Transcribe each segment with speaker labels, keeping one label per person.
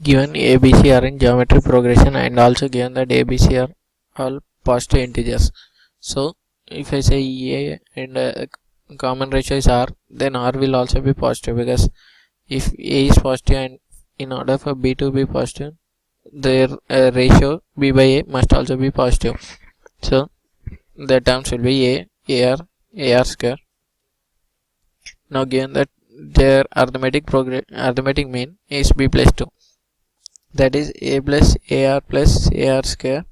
Speaker 1: given a, b, c are in geometric progression and also given that a, b, c are all positive integers. So if I say a and common ratio is r, then r will also be positive, because if a is positive and in order for b to be positive, their ratio b by a must also be positive. So the terms will be a, ar square. Now given that their arithmetic mean is b plus 2, that is a plus ar square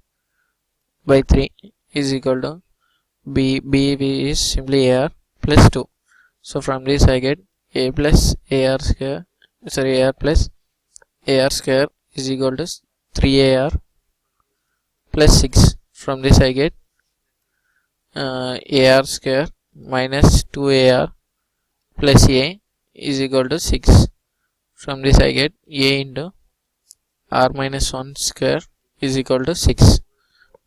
Speaker 1: by 3 is equal to b is simply ar plus 2. So from this I get a plus ar square, ar plus ar square is equal to 3ar plus 6. From this I get ar square minus 2ar plus a is equal to 6. From this I get a into r minus 1 square is equal to 6.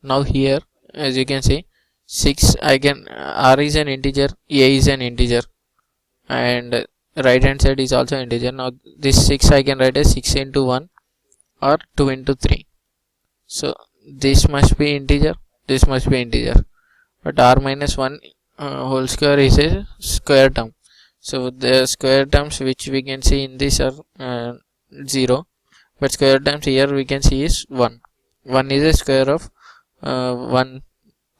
Speaker 1: Now here, as you can see, 6 I can, r is an integer, a is an integer, and right hand side is also integer. Now this 6 I can write as 6 into 1 or 2 into 3. So this must be integer, this must be integer, but r minus 1 whole square is a square term. So the square terms which we can see in this are 0, but square terms here we can see is 1. 1 is a square of 1.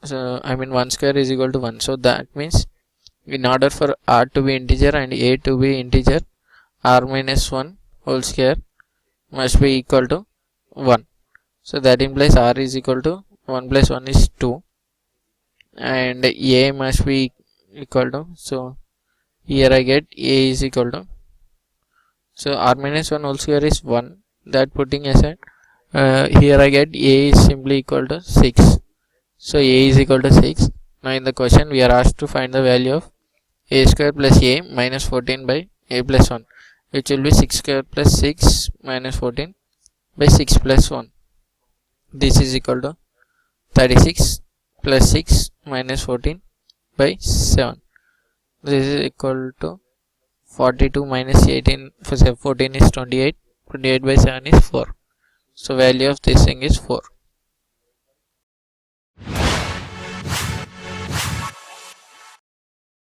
Speaker 1: So I mean 1 square is equal to 1. So that means in order for r to be integer and a to be integer, r minus 1 whole square must be equal to 1. So that implies r is equal to 1 plus 1 is 2, and a must be equal to, so here I get a is equal to, so r minus 1 whole square is 1, that putting aside, here I get a is simply equal to 6. So a is equal to 6. Now in the question we are asked to find the value of a square plus a minus 14 by a plus 1, which will be 6 square plus 6 minus 14 by 6 plus 1. This is equal to 36 plus 6 minus 14 by 7. This is equal to 42 minus 18, 14 is 28, 28 by 7 is 4. So value of this thing is 4.